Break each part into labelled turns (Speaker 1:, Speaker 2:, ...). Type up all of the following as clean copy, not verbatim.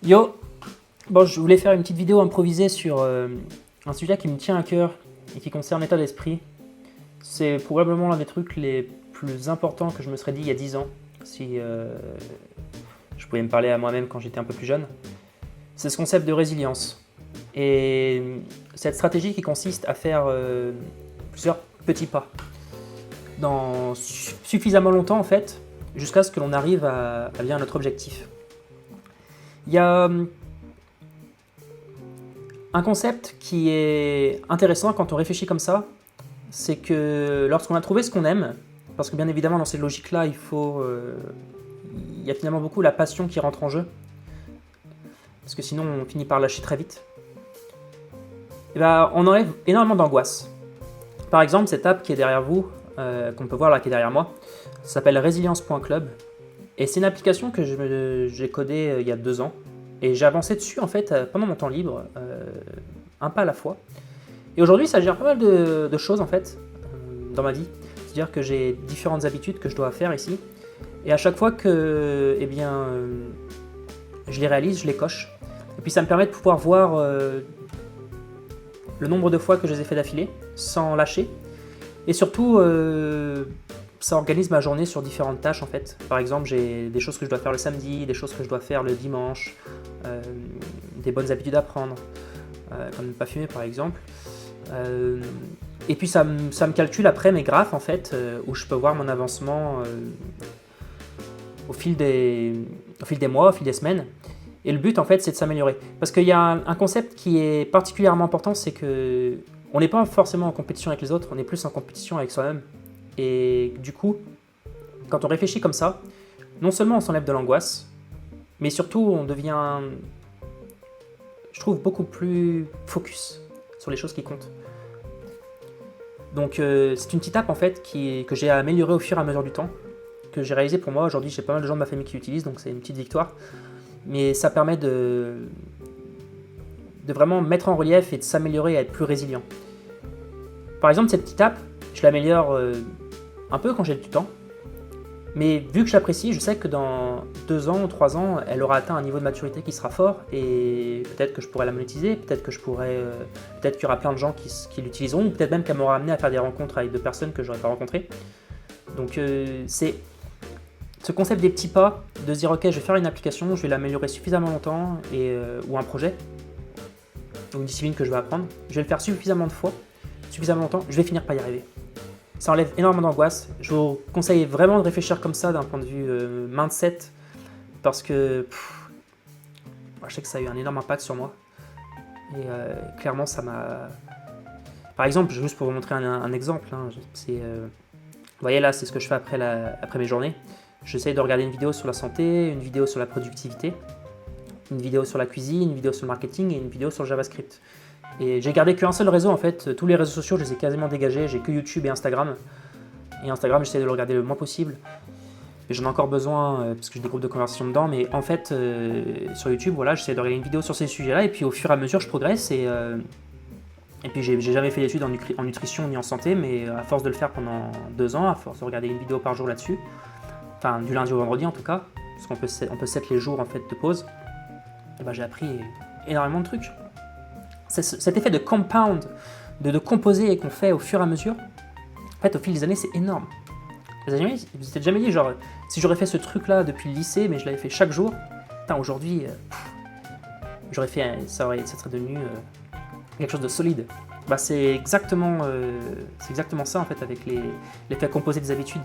Speaker 1: Yo, bon, je voulais faire une petite vidéo improvisée sur un sujet qui me tient à cœur et qui concerne l'état d'esprit. C'est probablement l'un des trucs les plus importants que je me serais dit il y a 10 ans, si je pouvais me parler à moi-même quand j'étais un peu plus jeune. C'est ce concept de résilience. Et cette stratégie qui consiste à faire plusieurs petits pas dans suffisamment longtemps en fait, jusqu'à ce que l'on arrive à bien notre objectif. Il y a un concept qui est intéressant quand on réfléchit comme ça, c'est que lorsqu'on a trouvé ce qu'on aime, parce que bien évidemment dans ces logiques-là, il y a finalement beaucoup la passion qui rentre en jeu, parce que sinon on finit par lâcher très vite, et ben, on enlève énormément d'angoisse. Par exemple, cette app qui est derrière vous, qu'on peut voir là, qui est derrière moi, ça s'appelle Resilience.club, et c'est une application que j'ai codée il y a 2 ans, et j'ai avancé dessus en fait pendant mon temps libre, un pas à la fois. Et aujourd'hui, ça gère pas mal de choses en fait dans ma vie. C'est-à-dire que j'ai différentes habitudes que je dois faire ici, et à chaque fois que, je les réalise, je les coche. Et puis ça me permet de pouvoir voir le nombre de fois que je les ai fait d'affilée, sans lâcher. Et surtout, ça organise ma journée sur différentes tâches en fait. Par exemple, j'ai des choses que je dois faire le samedi, des choses que je dois faire le dimanche, des bonnes habitudes à prendre, comme ne pas fumer par exemple. Et puis ça me calcule après mes graphes en fait, où je peux voir mon avancement au fil des mois, au fil des semaines. Et le but en fait c'est de s'améliorer. Parce qu'il y a un concept qui est particulièrement important, c'est que on n'est pas forcément en compétition avec les autres, on est plus en compétition avec soi-même. Et du coup, quand on réfléchit comme ça, non seulement on s'enlève de l'angoisse, mais surtout on devient, je trouve, beaucoup plus focus sur les choses qui comptent. Donc c'est une petite app en fait que j'ai améliorée au fur et à mesure du temps, que j'ai réalisé pour moi. Aujourd'hui j'ai pas mal de gens de ma famille qui l'utilisent, donc c'est une petite victoire. Mais ça permet de vraiment mettre en relief et de s'améliorer et être plus résilient. Par exemple, cette petite app, je l'améliore un peu quand j'ai du temps, mais vu que je l'apprécie, je sais que dans 2 ans ou 3 ans, elle aura atteint un niveau de maturité qui sera fort, et peut-être que je pourrai la monétiser, peut-être qu'il y aura plein de gens qui l'utiliseront, ou peut-être même qu'elle m'aura amené à faire des rencontres avec des personnes que je n'aurais pas rencontrées. Donc c'est ce concept des petits pas, de se dire ok, je vais faire une application, je vais l'améliorer suffisamment longtemps, ou un projet, ou une discipline que je vais apprendre, je vais le faire suffisamment de fois, suffisamment longtemps, je vais finir par y arriver. Ça enlève énormément d'angoisse. Je vous conseille vraiment de réfléchir comme ça d'un point de vue mindset, parce que moi, je sais que ça a eu un énorme impact sur moi. Et clairement, ça m'a... Par exemple, juste pour vous montrer un exemple, hein, vous voyez là, c'est ce que je fais après mes journées. J'essaye de regarder une vidéo sur la santé, une vidéo sur la productivité, une vidéo sur la cuisine, une vidéo sur le marketing et une vidéo sur le JavaScript. Et j'ai gardé qu'un seul réseau en fait, tous les réseaux sociaux je les ai quasiment dégagés, j'ai que YouTube et Instagram. Et Instagram j'essaie de le regarder le moins possible. Et j'en ai encore besoin parce que j'ai des groupes de conversation dedans, mais en fait sur YouTube voilà, j'essaie de regarder une vidéo sur ces sujets-là et puis au fur et à mesure je progresse et puis j'ai jamais fait d'études en nutrition ni en santé, mais à force de le faire pendant 2 ans, à force de regarder une vidéo par jour là-dessus, enfin du lundi au vendredi en tout cas, parce qu'on peut set les jours en fait de pause, et ben j'ai appris énormément de trucs. Cet effet de compound, de composer qu'on fait au fur et à mesure, en fait, au fil des années, c'est énorme. Vous vous êtes jamais dit, genre, si j'aurais fait ce truc-là depuis le lycée, mais je l'avais fait chaque jour, putain, aujourd'hui, ça serait devenu quelque chose de solide. Bah, c'est exactement ça, en fait, avec l'effet composé des habitudes.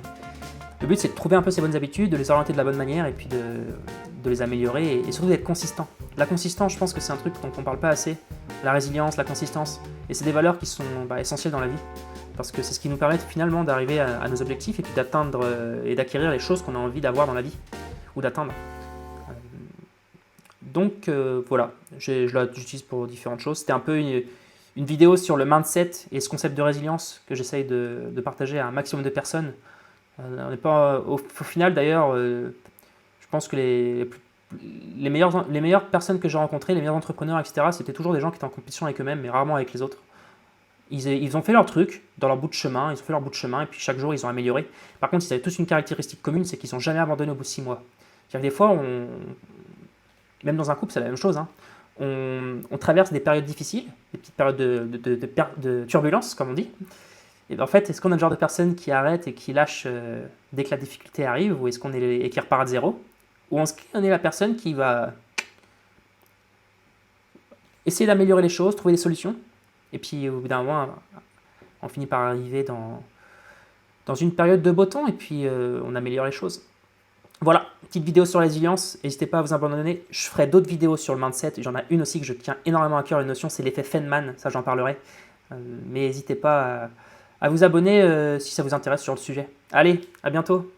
Speaker 1: Le but, c'est de trouver un peu ces bonnes habitudes, de les orienter de la bonne manière, et puis de les améliorer, et surtout d'être consistant. La consistance, je pense que c'est un truc dont on ne parle pas assez. La résilience, la consistance, et c'est des valeurs qui sont essentielles dans la vie, parce que c'est ce qui nous permet finalement d'arriver à nos objectifs, et puis d'atteindre et d'acquérir les choses qu'on a envie d'avoir dans la vie, ou d'atteindre. Donc voilà, j'utilise pour différentes choses. C'était un peu une vidéo sur le mindset et ce concept de résilience que j'essaye de partager à un maximum de personnes. On n'est pas, au final d'ailleurs, je pense que les meilleures personnes que j'ai rencontrées, les meilleurs entrepreneurs, etc., c'était toujours des gens qui étaient en compétition avec eux-mêmes, mais rarement avec les autres. Ils ont fait leur truc dans leur bout de chemin, et puis chaque jour ils ont amélioré. Par contre, ils avaient tous une caractéristique commune, c'est qu'ils n'ont jamais abandonné au bout de 6 mois. C'est-à-dire que des fois, Même dans un couple, c'est la même chose, hein. On traverse des périodes difficiles, des petites périodes de turbulence, comme on dit. Et ben, en fait, est-ce qu'on a le genre de personne qui arrête et qui lâche dès que la difficulté arrive, ou est-ce qu'on est et qui repart de zéro? Ou est-ce qu'on est la personne qui va essayer d'améliorer les choses, trouver des solutions, et puis au bout d'un moment, on finit par arriver dans une période de beau temps, et puis on améliore les choses. Voilà, petite vidéo sur la résilience, n'hésitez pas à vous abandonner, je ferai d'autres vidéos sur le mindset, j'en ai une aussi que je tiens énormément à cœur, une notion, c'est l'effet Feynman, ça j'en parlerai, mais n'hésitez pas à vous abonner si ça vous intéresse sur le sujet. Allez, à bientôt.